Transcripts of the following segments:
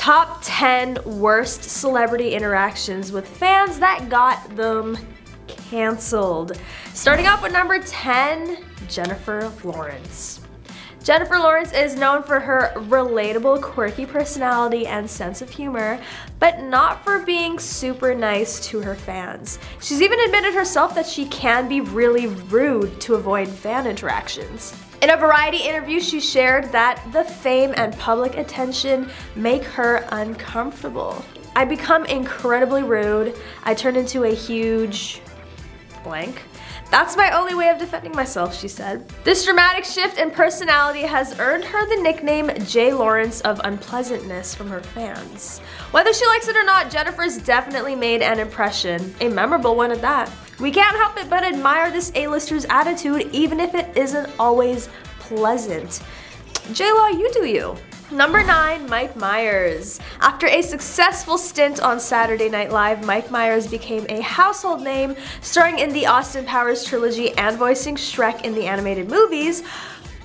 Top 10 worst celebrity interactions with fans that got them canceled. Starting off with number 10, Jennifer Lawrence. Jennifer Lawrence is known for her relatable, quirky personality and sense of humor, but not for being super nice to her fans. She's even admitted herself that she can be really rude to avoid fan interactions. In a Variety interview, she shared that the fame and public attention make her uncomfortable. I become incredibly rude. I turn into a huge blank. That's my only way of defending myself, she said. This dramatic shift in personality has earned her the nickname J. Lawrence of Unpleasantness from her fans. Whether she likes it or not, Jennifer's definitely made an impression, a memorable one at that. We can't help it but admire this A-lister's attitude, even if it isn't always pleasant. J-Law, you do you. Number 9, Mike Myers. After a successful stint on Saturday Night Live, Mike Myers became a household name, starring in the Austin Powers trilogy and voicing Shrek in the animated movies,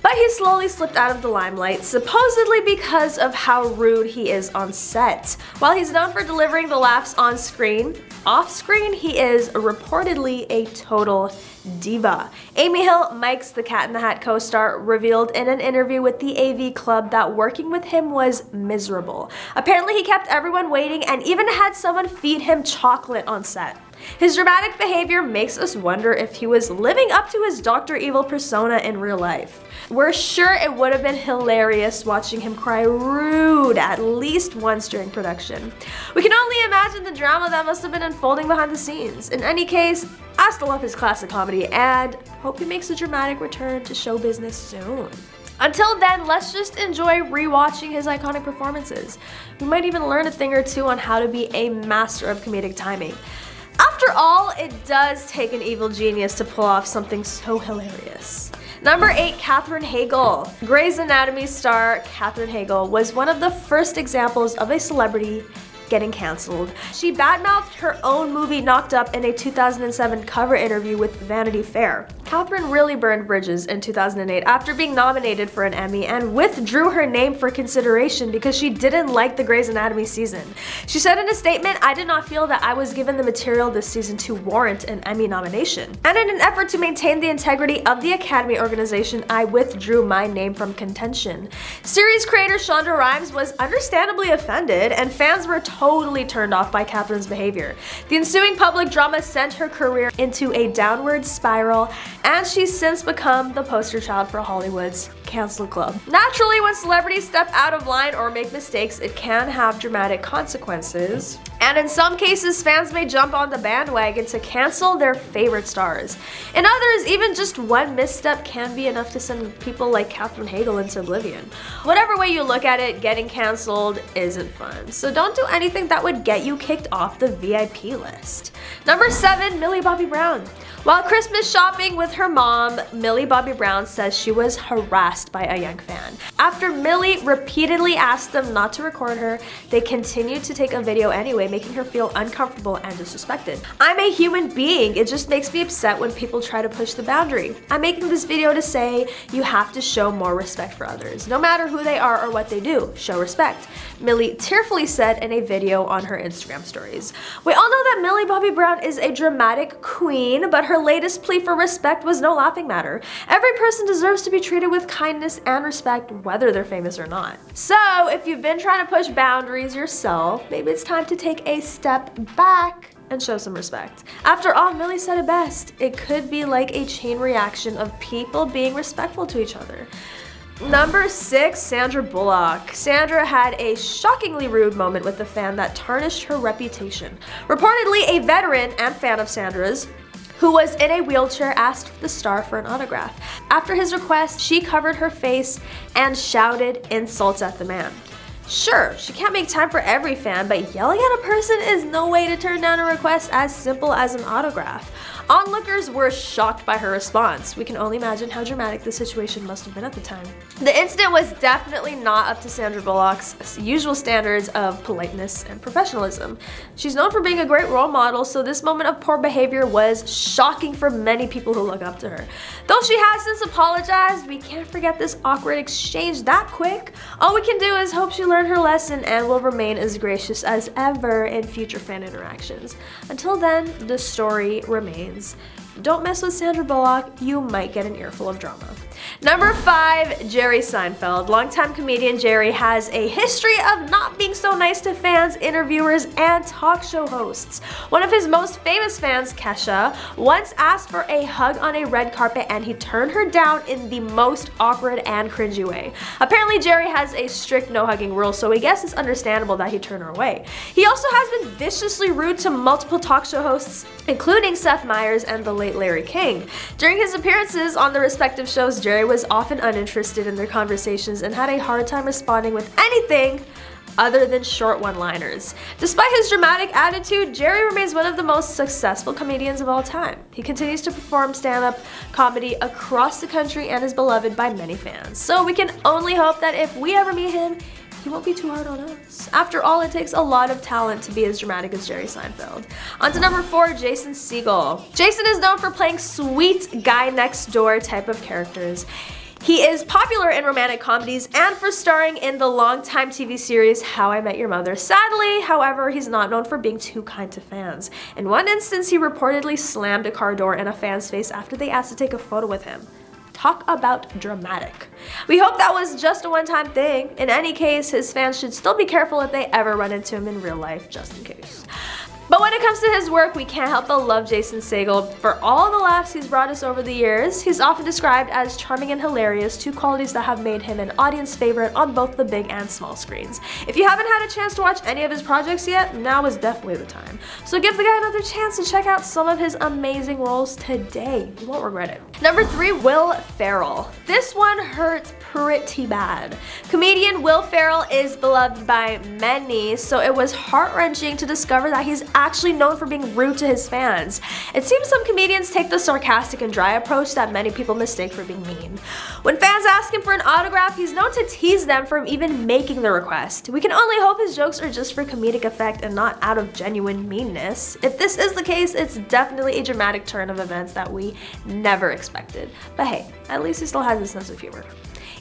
but he slowly slipped out of the limelight, supposedly because of how rude he is on set. While he's known for delivering the laughs on screen, off-screen he is reportedly a total diva. Amy Hill, Mike's The Cat in the Hat co-star, revealed in an interview with the AV Club that working with him was miserable. Apparently he kept everyone waiting and even had someone feed him chocolate on set. His dramatic behavior makes us wonder if he was living up to his Dr. Evil persona in real life. We're sure it would have been hilarious watching him cry rude at least once during production. We can only imagine the drama that must have been unfolding behind the scenes. In any case, I still love his classic comedy and hope he makes a dramatic return to show business soon. Until then, let's just enjoy rewatching his iconic performances. We might even learn a thing or two on how to be a master of comedic timing. After all, it does take an evil genius to pull off something so hilarious. Number 8, Katherine Heigl. Grey's Anatomy star Katherine Heigl was one of the first examples of a celebrity getting canceled. She badmouthed her own movie Knocked Up in a 2007 cover interview with Vanity Fair. Katherine really burned bridges in 2008 after being nominated for an Emmy and withdrew her name for consideration because she didn't like the Grey's Anatomy season. She said in a statement, "I did not feel that I was given the material this season to warrant an Emmy nomination. And in an effort to maintain the integrity of the Academy organization, I withdrew my name from contention." Series creator Shonda Rhimes was understandably offended, and fans were totally turned off by Katherine's behavior. The ensuing public drama sent her career into a downward spiral, and she's since become the poster child for Hollywood's cancel club. Naturally, when celebrities step out of line or make mistakes, it can have dramatic consequences. And in some cases, fans may jump on the bandwagon to cancel their favorite stars. In others, even just one misstep can be enough to send people like Katherine Heigl into oblivion. Whatever way you look at it, getting canceled isn't fun. So don't do anything that would get you kicked off the VIP list. Number 7, Millie Bobby Brown. While Christmas shopping with her mom, Millie Bobby Brown says she was harassed by a young fan. After Millie repeatedly asked them not to record her, they continued to take a video anyway, making her feel uncomfortable and disrespected. "I'm a human being. It just makes me upset when people try to push the boundary. I'm making this video to say you have to show more respect for others. No matter who they are or what they do, show respect," Millie tearfully said in a video on her Instagram stories. We all know that Millie Bobby Brown is a dramatic queen, but her latest plea for respect was no laughing matter. Every person deserves to be treated with kindness and respect, whether they're famous or not. So, if you've been trying to push boundaries yourself, maybe it's time to take a step back and show some respect. After all, Millie said it best. It could be like a chain reaction of people being respectful to each other. Number 6, Sandra Bullock. Sandra had a shockingly rude moment with a fan that tarnished her reputation. Reportedly, a veteran and fan of Sandra's, who was in a wheelchair, asked the star for an autograph. After his request, she covered her face and shouted insults at the man. Sure, she can't make time for every fan, but yelling at a person is no way to turn down a request as simple as an autograph. Onlookers were shocked by her response. We can only imagine how dramatic the situation must have been at the time. The incident was definitely not up to Sandra Bullock's usual standards of politeness and professionalism. She's known for being a great role model, so this moment of poor behavior was shocking for many people who look up to her. Though she has since apologized, we can't forget this awkward exchange that quick. All we can do is hope she learned her lesson and will remain as gracious as ever in future fan interactions. Until then, the story remains. Don't mess with Sandra Bullock, you might get an earful of drama. Number 5, Jerry Seinfeld. Longtime comedian Jerry has a history of not being so nice to fans, interviewers, and talk show hosts. One of his most famous fans, Kesha, once asked for a hug on a red carpet and he turned her down in the most awkward and cringy way. Apparently Jerry has a strict no hugging rule, so I guess it's understandable that he turned her away. He also has been viciously rude to multiple talk show hosts, including Seth Meyers and the late Larry King. During his appearances on the respective shows, Jerry was often uninterested in their conversations and had a hard time responding with anything other than short one-liners. Despite his dramatic attitude, Jerry remains one of the most successful comedians of all time. He continues to perform stand-up comedy across the country and is beloved by many fans. So we can only hope that if we ever meet him, he won't be too hard on us. After all, it takes a lot of talent to be as dramatic as Jerry Seinfeld. On to number 4, Jason Segel. Jason is known for playing sweet guy next door type of characters. He is popular in romantic comedies and for starring in the longtime TV series How I Met Your Mother. Sadly, however, he's not known for being too kind to fans. In one instance, he reportedly slammed a car door in a fan's face after they asked to take a photo with him. Talk about dramatic. We hope that was just a one-time thing. In any case, his fans should still be careful if they ever run into him in real life, just in case. But when it comes to his work, we can't help but love Jason Segel for all the laughs he's brought us over the years. He's often described as charming and hilarious, 2 qualities that have made him an audience favorite on both the big and small screens. If you haven't had a chance to watch any of his projects yet, now is definitely the time. So give the guy another chance to check out some of his amazing roles today. You won't regret it. Number 3, Will Ferrell. This one hurts pretty bad. Comedian Will Ferrell is beloved by many, so it was heart-wrenching to discover that he's actually known for being rude to his fans. It seems some comedians take the sarcastic and dry approach that many people mistake for being mean. When fans ask him for an autograph, he's known to tease them from even making the request. We can only hope his jokes are just for comedic effect and not out of genuine meanness. If this is the case, it's definitely a dramatic turn of events that we never expected. But hey, at least he still has a sense of humor.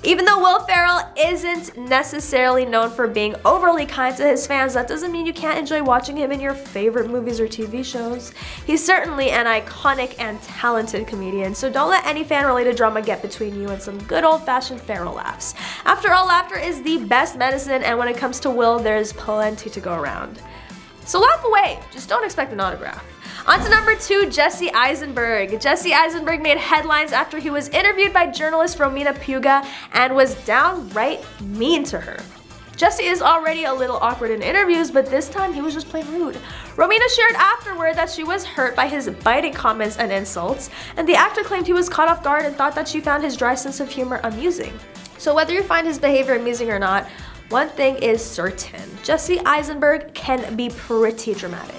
Even though Will Ferrell isn't necessarily known for being overly kind to his fans, that doesn't mean you can't enjoy watching him in your favorite movies or TV shows. He's certainly an iconic and talented comedian, so don't let any fan-related drama get between you and some good old-fashioned Ferrell laughs. After all, laughter is the best medicine, and when it comes to Will, there's plenty to go around. So laugh away, just don't expect an autograph. On to number 2, Jesse Eisenberg. Jesse Eisenberg made headlines after he was interviewed by journalist Romina Puga and was downright mean to her. Jesse is already a little awkward in interviews, but this time he was just plain rude. Romina shared afterward that she was hurt by his biting comments and insults, and the actor claimed he was caught off guard and thought that she found his dry sense of humor amusing. So whether you find his behavior amusing or not, one thing is certain, Jesse Eisenberg can be pretty dramatic.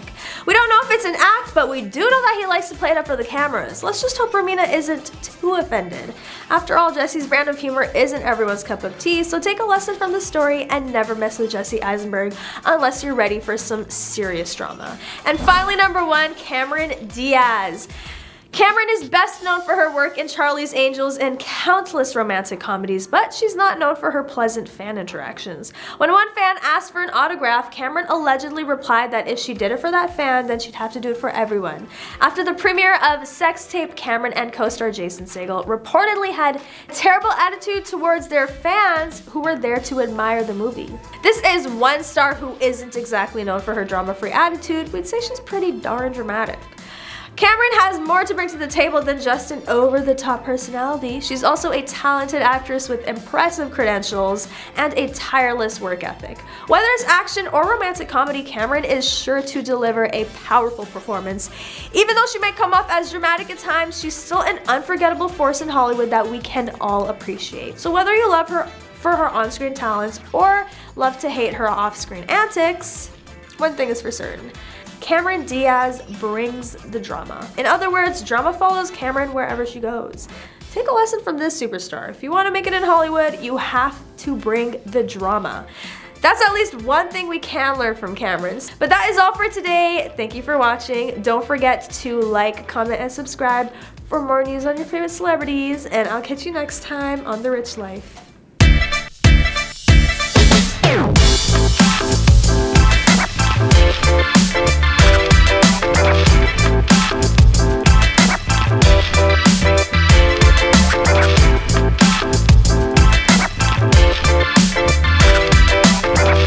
We don't know if it's an act, but we do know that he likes to play it up for the cameras. Let's just hope Romina isn't too offended. After all, Jesse's brand of humor isn't everyone's cup of tea, so take a lesson from the story and never mess with Jesse Eisenberg unless you're ready for some serious drama. And finally, number 1, Cameron Diaz. Cameron is best known for her work in Charlie's Angels and countless romantic comedies, but she's not known for her pleasant fan interactions. When one fan asked for an autograph, Cameron allegedly replied that if she did it for that fan, then she'd have to do it for everyone. After the premiere of Sex Tape, Cameron and co-star Jason Segel reportedly had a terrible attitude towards their fans who were there to admire the movie. This is one star who isn't exactly known for her drama-free attitude. We'd say she's pretty darn dramatic. Cameron has more to bring to the table than just an over-the-top personality. She's also a talented actress with impressive credentials and a tireless work ethic. Whether it's action or romantic comedy, Cameron is sure to deliver a powerful performance. Even though she may come off as dramatic at times, she's still an unforgettable force in Hollywood that we can all appreciate. So whether you love her for her on-screen talents or love to hate her off-screen antics, one thing is for certain. Cameron Diaz brings the drama. In other words, drama follows Cameron wherever she goes. Take a lesson from this superstar. If you want to make it in Hollywood, you have to bring the drama. That's at least one thing we can learn from Cameron. But that is all for today. Thank you for watching. Don't forget to like, comment, and subscribe for more news on your favorite celebrities. And I'll catch you next time on The Rich Life.